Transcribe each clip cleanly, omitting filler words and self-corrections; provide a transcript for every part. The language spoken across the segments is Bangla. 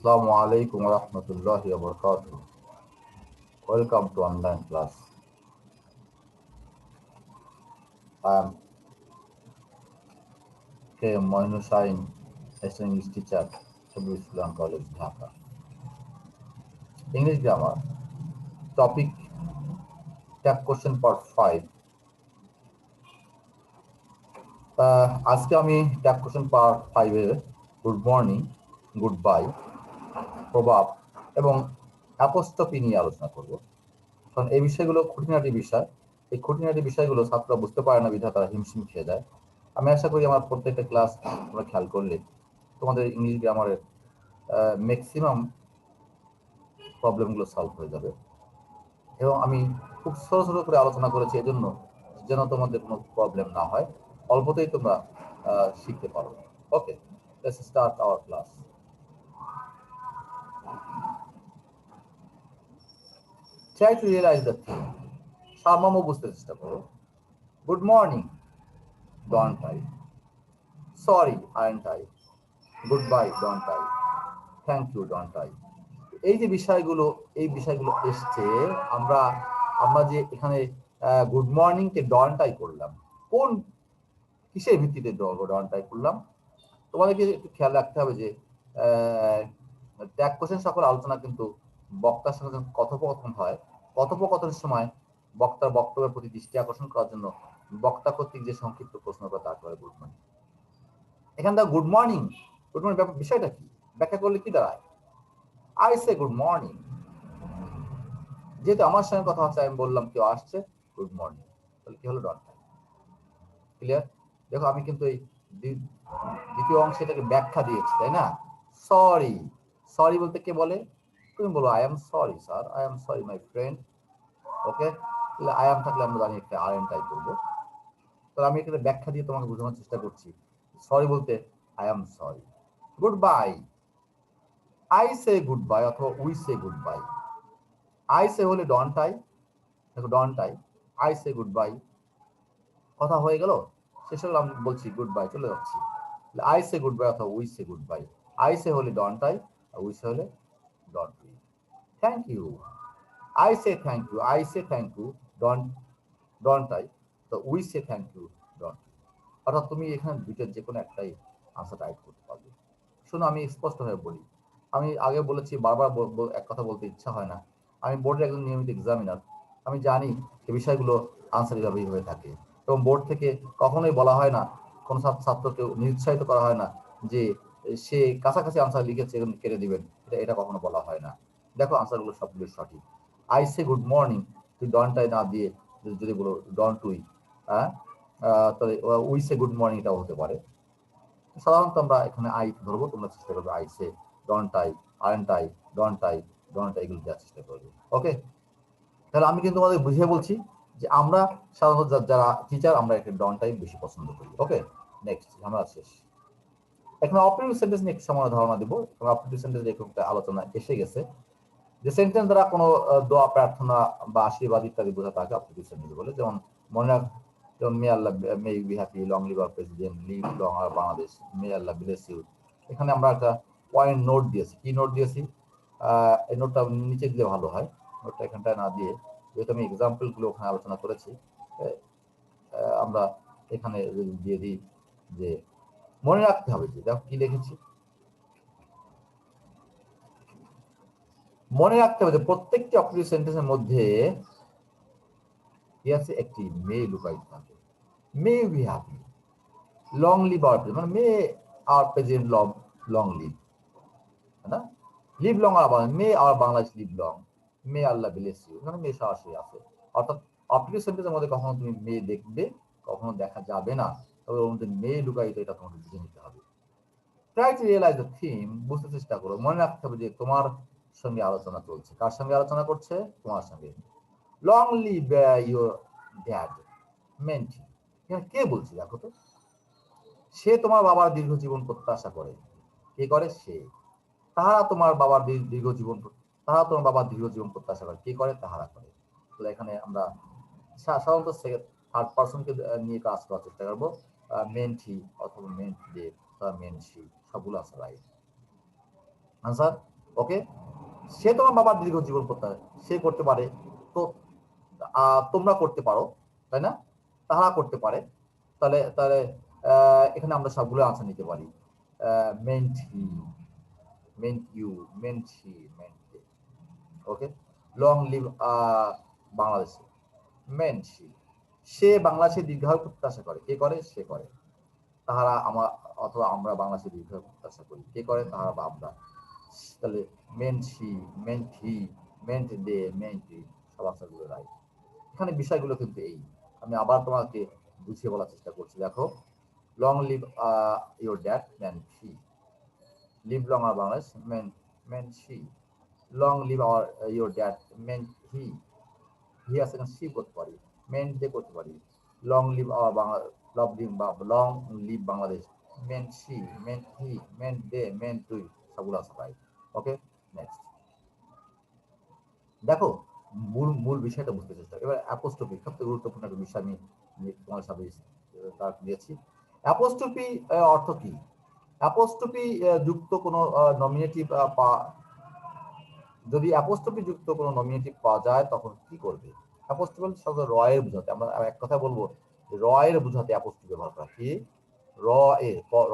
Assalamu alaikum wa rahmatullahi wa barakatuh. Welcome to online class. I am K. Moinusain, as an English teacher, Sabul Islam College, Dhaka. English grammar, topic, tag question part 5. আজকে আমি ট্যাগ কোশ্চেন পার্ট 5-এর গুড মর্নিং, গুড বাই, প্রভাব এবং অ্যাপোস্ট্রফি নিয়ে আলোচনা করব। কারণ এই বিষয়গুলো খুঁটিনাটি বিষয়। এই খুঁটিনাটি বিষয়গুলো ছাত্ররা বুঝতে পারে না, বিধায় তারা হিমশিম খেয়ে যায়। আমি আশা করি আমার প্রত্যেকটা ক্লাস তোমরা খেয়াল করলে তোমাদের ইংলিশ গ্রামারের ম্যাক্সিমাম প্রবলেমগুলো সলভ হয়ে যাবে। এবং আমি খুব ছোট ছোট করে আলোচনা করেছি এজন্য যেন তোমাদের কোনো প্রবলেম না হয়, অল্পতেই তোমরা শিখতে পারো। Okay, let's start our class. Try to realise the thing. সারমর্ম বুঝতে চেষ্টা করো। Good morning, don't I. Sorry, aren't I. Good bye, don't I. Thank you, don't I. এই যে বিষয়গুলো, এই বিষয়গুলো এসছে, আমরা যে এখানে গুড মর্নিং কে ডন্ট আই করলাম, কোন কিসের ভিত্তিতে ডন্ট আই করলাম? তোমাদেরকে একটু খেয়াল রাখতে হবে যে ট্যাগ কোশ্চেন সকল আলোচনা কিন্তু বক্তার সঙ্গে কথোপকথন হয়। কথোপকথনের সময় বক্তার বক্তব্যের প্রতি দৃষ্টি আকর্ষণ করার জন্য বক্তা কর্তৃক যে সংক্ষিপ্ত প্রশ্ন করে তারপরে গুড মর্নিং। এখানটা গুড মর্নিং, গুড মর্নিং বিষয়টা কি ব্যাখ্যা করলে কি দাঁড়ায়? I say good morning. যেহেতু আমার সঙ্গে কথা হচ্ছে, আমি বললাম কেউ আসছে, গুড মর্নিং, তাহলে কি হলো? Don't I. ক্লিয়ার? দেখো আমি কিন্তু এই দ্বিতীয় অংশে এটাকে ব্যাখ্যা দিয়েছি, তাই না? সরি, সরি বলতে কে বলে? তুমি বলো I am sorry sir, I am sorry my friend. Okay, তাহলে আই এম থাকলে আমরা জানি একটা আর এম টাই করবো। তাহলে আমি এখানে ব্যাখ্যা দিয়ে তোমাকে বোঝানোর চেষ্টা করছি। সরি বলতে I am sorry. Good bye, I say good bye অথবা we say good bye. I say হলে ডন্ট আই। দেখো don't I say good bye, কথা হয়ে গেল, শেষ হলো, আমি বলছি গুড বাই, চলে যাচ্ছি। আই সে গুড বাই অথবা we say good bye. I say হলে ডন্ট আই, আর উই সে হলে don't we. Thank you, I say thank you, I say thank you, don't I. তো we say thank you, don't. অর্থাৎ তুমি এখানে দুইটার যে কোনো একটাই আনসার টাইপ করতে পারবে। শোনো, আমি স্পষ্টভাবে বলি, আমি আগে বলেছি, বারবার এক কথা বলতে ইচ্ছা হয় না, আমি বোর্ডের একজন নিয়মিত এক্সামিনার। আমি জানি এই বিষয়গুলো আনসার এভাবেই হয়ে থাকে, এবং বোর্ড থেকে কখনোই বলা হয় না, কোনো ছাত্রকে নিরুৎসাহিত করা হয় না যে সে কাছাকাছি আনসার লিখেছে কেটে দিবেন, এটা কখনো বলা হয় না। দেখো আনসারগুলো সবগুলো সঠিক। আই সে গুড মর্নিং, তুই ডন্টাই না দিয়ে যদি বলো ডন্ট উই, হ্যাঁ, তাহলে উই সে গুড মর্নিং এটাও হতে পারে। সাধারণত আমরা এখানে আই ধরবো, তোমরা চেষ্টা করবে I say, don't I, aren't I, don't I, don't I, এগুলো দেওয়ার চেষ্টা করবে। ওকে, তাহলে আমি কিন্তু তোমাদের বুঝিয়ে বলছি যে আমরা সাধারণত যারা টিচার, আমরা একটা ডন্ট আই বেশি পছন্দ করি। ওকে, নেক্সট আমরা শেষ। এখন অপারেটিভ সেন্টেন্স নিয়ে একটু সামান্য ধারণা দিব। অপারেটিভ সেন্টেন্স একটা আলোচনা এসে গেছে, যে সেন্টেন্স দ্বারা কোনো দোয়া, প্রার্থনা বা আশীর্বাদ ইত্যাদি বোঝা তাকে অপারেটিভ সেন্টেন্স বলে। যেমন মনে রাখ, যেমন may Allah, may you be happy, long live our president, live long our Bangladesh, may Allah bless you. এখানে আমরা একটা পয়েন্ট নোট দিয়েছি। কি নোট দিয়েছি? এই নোটটা নিচে দিলে ভালো হয়, নোটটা এখানটায় না দিয়ে, যেহেতু আমি এক্সাম্পল গুলো ওখানে আলোচনা করেছি, আমরা এখানে দিয়ে দিই যে মনে রাখতে হবে যে, দেখো কি লিখেছি, মনে রাখতে হবে যে প্রত্যেকটি অপারেটিভ সেন্টেন্সের মধ্যে কি আছে? একটি মে লুকায়িত থাকে। May be happy, long live our present, মানে may our present long live, না? Live long our, may our Bangladesh live long, may Allah bless you, এখানে মে সরাসরি আছে। অর্থাৎ অপারেটিভ সেন্টেন্সের মধ্যে কখনো তুমি মে দেখবে, কখনো দেখা যাবে না, তবে ওর মধ্যে মে লুকায়িত, এটা তোমাকে বুঝে নিতে হবে। Try to realise the theme, বুঝতে চেষ্টা করো। মনে রাখতে হবে যে তোমার সঙ্গে আলোচনা চলছে। কার সঙ্গে আলোচনা করছে? তোমার সঙ্গে। Long live your dad meant, এখানে কে বলছে? দেখো তো, সে তোমার বাবার দীর্ঘ জীবন প্রত্যাশা করে। কে করে? সে। তাহারা তোমার বাবার দীর্ঘ জীবন, তাহারা তোমার বাবার দীর্ঘ জীবন প্রত্যাশা করে। কে করে? তাহারা করে। তাহলে এখানে আমরা সাধারণত থার্ড পার্সনকে নিয়ে কাজ করার চেষ্টা করবো। মেন্ট হি অথবা মেন্ট দে বা মেন্ট শি, সবগুলো আছে রাইট আনসার। ওকে, সে তোমার বাবার দীর্ঘ জীবন করতে সে করতে পারে, তো তোমরা করতে পারো, তাই না? তারা করতে পারে। তাহলে তাহলে এখানে আমরা সবগুলো আনসার নিতে পারি। Meant he, meant you, meant he, meant they. Okay, long live Bangladesh, meant he, সে বাংলাদেশে দীর্ঘায়ু প্রত্যাশা করে। কে করে? সে করে। তাহারা আমার অথবা আমরা বাংলাদেশে দীর্ঘায়ু প্রত্যাশা করি। কে করে? তাহারা বা আমরা। তাহলে meant he, meant he, meant they, meant ইট, সব আনসারগুলো রাইট। এখানে বিষয়গুলো কিন্তু এই, আমি আবার তোমাকে বুঝিয়ে বলার চেষ্টা করছি। দেখো, long live your dad, meant he. Live long our Bangladesh, meant he. Long live our your dad, meant he. He আছে না, সি করতে পারি, মেন্ট দে করতে পারি। Long live our Bangla, long live Bangladesh, meant she, meant he, meant they, meant টুই, সবগুলো আছে রাইট। ওকে, নেক্সট দেখো, মূল মূল বিষয়টা বুঝতে চেষ্টা। এবার অ্যাপোস্ট্রফি সবচেয়ে গুরুত্বপূর্ণ একটা বিষয় আমি তোমার সাথে দিয়েছি। অ্যাপোস্ট্রফি অর্থ কি? অ্যাপোস্ট্রফি যুক্ত কোনো নমিনেটিভ যদি অ্যাপোস্ট্রফি যুক্ত কোনো নমিনেটিভ পাওয়া যায় তখন কি করবে? অ্যাপোস্ট্রফি সাধারণত রয়ের বোঝাতে, আমরা এক কথা বলবো রয়ের বোঝাতে অ্যাপোস্ট্রফি ব্যবহার করা। কি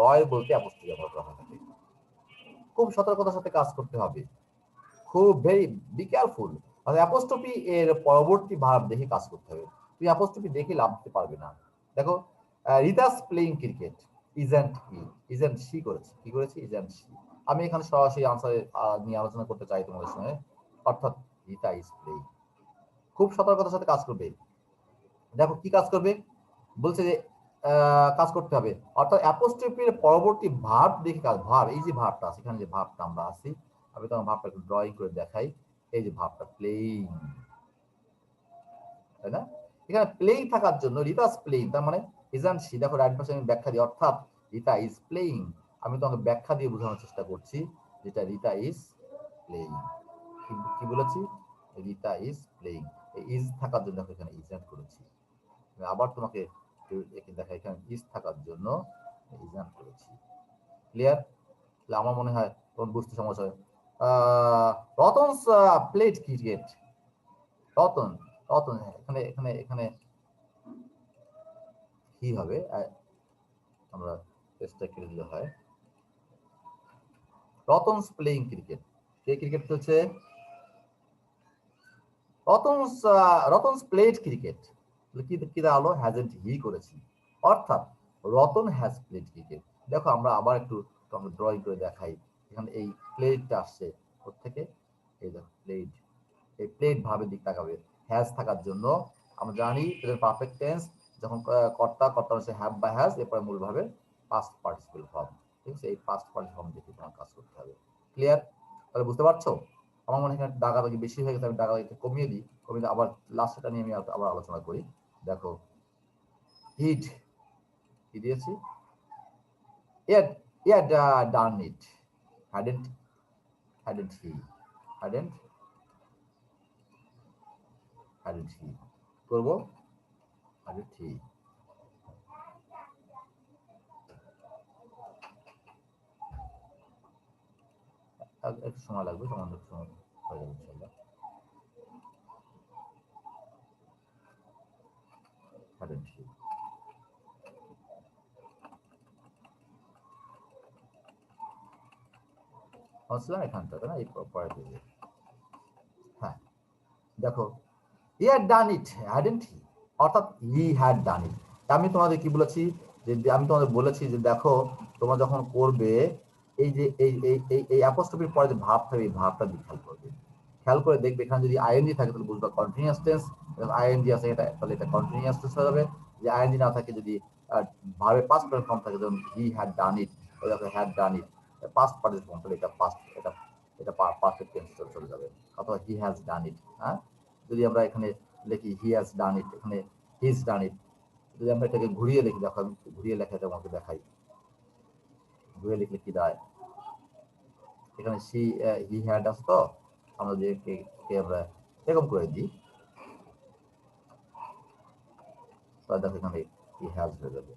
রয় বলতে অ্যাপোস্ট্রফি ব্যবহার করা থাকে। খুব সতর্কতার সাথে কাজ করতে হবে, খুব ভেরি বি কেয়ারফুল। আর অ্যাপোস্ট্রফি এর পরবর্তী ভার্ব দেখে কাজ করতে হবে। তুই অ্যাপোস্ট্রফি দেখে লাভ দিতে পারবে না। দেখো, রিতাস playing cricket, isn't he, isn't she করেছে। কি করেছে? Isn't she. আমি এখানে সরাসরি আনসার নিয়ে আলোচনা করতে চাই তোমাদের সঙ্গে, অর্থাৎ রিতা ইজ প্লেইং। খুব সতর্কতার সাথে কাজ করবে। দেখো কি কাজ করবে বলছে যে কাজ করতে হবে, অর্থাৎ অ্যাপোস্ট্রফির পরবর্তী ভার্ব দেখে কাজ। ভার্ব, এই যে ভার্বটা আছে এখানে, যে ভার্বটা আমরা আছি, আমি তোমার ভার্বটা একটু ড্রয়িং করে দেখাই। এই যে ভার্বটা প্লেইং, তাই না? এখানে প্লেইং থাকার জন্য রিতাস প্লেইং, তার মানে ইজন্ট শি। দেখো রাইট পাশে আমি ব্যাখ্যা দিই, অর্থাৎ রিতা ইজ প্লেইং। আমি তোমাকে ব্যাখ্যা দিয়ে বোঝানোর চেষ্টা করছি, যেটা রিতা ইজ প্লেইং। কি বলেছি? Rita is playing. এই ইজ থাকার জন্য এখানে ইজন্ট করেছি। আবার তোমাকে দেখা, এখানে ইজ থাকার জন্য ইজন্ট করেছি। ক্লিয়ার? আমার মনে হয় তোমার বুঝতে সমস্যা হয়। রতনস প্লেড ক্রিকেট, রতন, রতন, এখানে এখানে এখানে কি হবে? আমরা চেষ্টা করে দিলে হয়, রতনস প্লেইং ক্রিকেট। কে ক্রিকেট খেলছে? রতনস প্লেড ক্রিকেট। কি দাঁড়ালো? হ্যাজেন্ট হি করেছি, অর্থাৎ রতন হ্যাজ প্লেড ক্রিকেট। দেখো আমরা আবার একটু ড্রয়িং করে দেখাই। এখানে এই প্লেডটা আসছে থেকে, এই দেখো প্লেড, এই প্লেড ভাবে দিক তাকাবে। হ্যাজ থাকার জন্য আমরা জানি পারফেক্ট টেন্স যখন কর্তা হচ্ছে হ্যাভ বা হ্যাজ, এরপরে মূল ভাবে পাস্ট পার্টিসিপেল ফর্ম। ঠিক আছে, এই পাস্ট পার্টিসিপেল ফর্ম দেখে তোমার কাজ করতে হবে। ক্লিয়ার? তাহলে বুঝতে পারছো? আমার মনে হয় দাগাদাগি বেশি হয়ে গেছে, আমি দাগাদাগিটা কমিয়ে দিই, কমিয়ে আবার লাস্টটা নিয়ে আমি আবার আলোচনা করি। দেখো, হিট কি দিয়েছি? ডান ইট, hadn't hadn't he, hadn't hadn't he করবো, hadn't he। একটু সময় লাগবে, সামান্য একটু সময় হয়ে যাবে ইনশাআল্লাহ। hadn't he, আসলাম এখানটা, তাই না? এই পরের দিকে, হ্যাঁ দেখো, he had done it, hadn't হি, অর্থাৎ হি হ্যাড ডান ইট। আমি তোমাদের কি বলেছি, যে আমি তোমাদের বলেছি যে দেখো, তোমরা যখন করবে এই যে এই অ্যাপোস্ট্রফির পরে যে ভাব থাকবে, এই ভাবটা দিয়ে খেয়াল করবে। খেয়াল করে দেখবে এখানে যদি আইএনজি থাকে তাহলে বুঝবা কন্টিনিউয়াস টেন্স। আইএনজি আছে এটা, তাহলে এটা কন্টিনিউয়াস টেন্স হয়ে যাবে। যে আইএনজি না থাকে, যদি ভাবে পাস্ট ফর্ম থাকে, যেমন he had done it, had done it past participle form, তাহলে এটা পাস্ট, এটা পারফেক্ট টেন্স চলে যাবে। অথবা হি হ্যাজ ডান ইট। হ্যাঁ, যদি আমরা এখানে লিখি হি হ্যাজ ডান ইট, এখানে হি ইজ ডান ইট। যদি আমরা এটাকে ঘুরিয়ে লিখি, দেখো আমি ঘুরিয়ে লেখা তোমাকে দেখাই, ঘুরিয়ে লিখলে কি দাঁড়ায়। এখানে সি হি হ্যাড আছে, তো আমরা যে আমরা এরকম করে দিই, দেখো এখানে হি হ্যাজ হয়ে যাবে,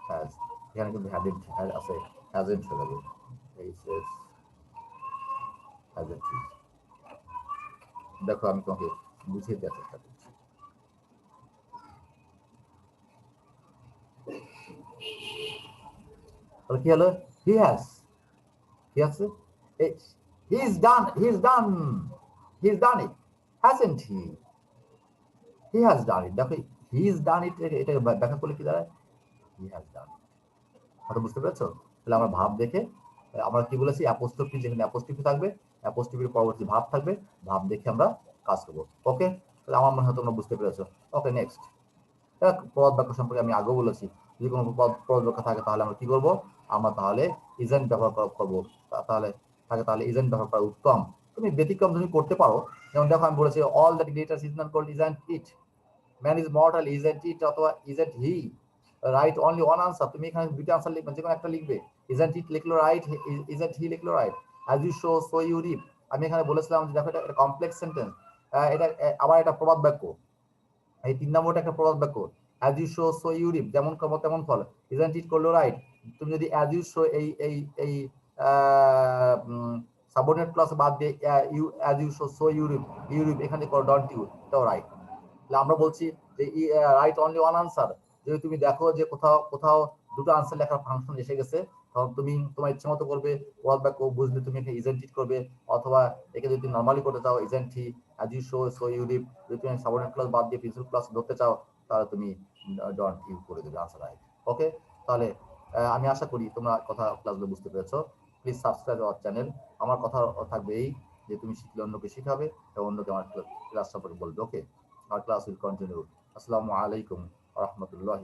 হ্যাজ। এখানে কিন্তু হ্যাড আছে, হ্যাজেন্ট হয়ে যাবে। hasn't he? দেখো আমি তোমাকে বুঝিয়ে দেওয়ার চেষ্টা করছি। তাহলে কি হলো? হি হ্যাজ, কি আছে? He's done it, hasn't he? He has done it। দেখো he's done it এটা ব্যাখ্যা করলে কি দাঁড়ায়? He has done it। কথা বুঝতে পেরেছো? তাহলে আমরা ভাব দেখে আমরা কি বলেছি, অ্যাপোস্ট্রফি, যেখানে অ্যাপোস্ট্রফি থাকবে, অ্যাপোস্ট্রফির পরবর্তী ভাব থাকবে, ভাব দেখে আমরা কাজ করব। ওকে, তাহলে আমার মনে হয় তোমরা বুঝতে পেরেছো। ওকে, নেক্সট। পদ বাক্য সম্পর্কে আমি আগেও বলেছি, যদি কোনো পদ বাক্য থাকে তাহলে আমরা কি করব, আমরা তাহলে ইজেন্ট ব্যবহার করবো। তাহলে ইজেন্ট ব্যবহার করা উত্তম। তুমি ব্যতিক্রম তুমি করতে পারো, যেমন দেখো আমি বলেছি all that glitters is not gold isn't it, man is mortal isn't it, অথবা isn't he, right only one answer. তুমি এখানে দুইটা আনসার লিখবে, যে কোনো একটা লিখবে। ইজন্ট ইট লিখলো রাইট, ইজন্ট হি লিখলো right. As you sow so you reap. আমি এখানে বলেছিলাম যে দেখো এটা কমপ্লেক্স সেন্টেন্স, এটা আবার এটা প্রবাদ বাক্য। এই ৩ নম্বরটা একটা প্রবাদ বাক্য। As you sow so you reap, যেমন কর্ম তেমন ফল। ইজন্ট ইট করলো রাইট। তুমি যদি অ্যাজ ইউ শো এই সাবঅর্ডিনেট ক্লজ বাদ দিয়ে you as you sow so you reap এখানে করো ডন্ট ইউ, এটাও রাইট। তাহলে আমরা বলছি যে রাইট অনলি ওয়ান আনসার। যদি তুমি দেখো যে কোথাও দুটো আনসার লেখার ফাংশন এসে গেছে, তখন তুমি তোমার ইচ্ছা মতো করবে। প্রবাদ বাক্য বুঝলে তুমি এখানে ইজেন্ট ইট করবে, অথবা একে যদি নর্মালি করতে চাও isn't he, as you sow so you reap. যদি তুমি সাবঅর্ডিনেট ক্লজ বাদ দিয়ে প্রিন্সিপাল ক্লজ ধরতে চাও, তাহলে তুমি ডন্ট ইউ করে দেবে, আনসার রাইট। ওকে, তাহলে আমি আশা করি তোমরা কথা ক্লাসগুলো বুঝতে পেরেছো। Please subscribe our channel. আমার কথা থাকবে এই যে তুমি শিখলে অন্যকে শিখাবে এবং অন্যকে আমার ক্লাস সম্পর্কে বলবে। ওকে, our class will continue. Assalamu alaikum wa rahmatullahi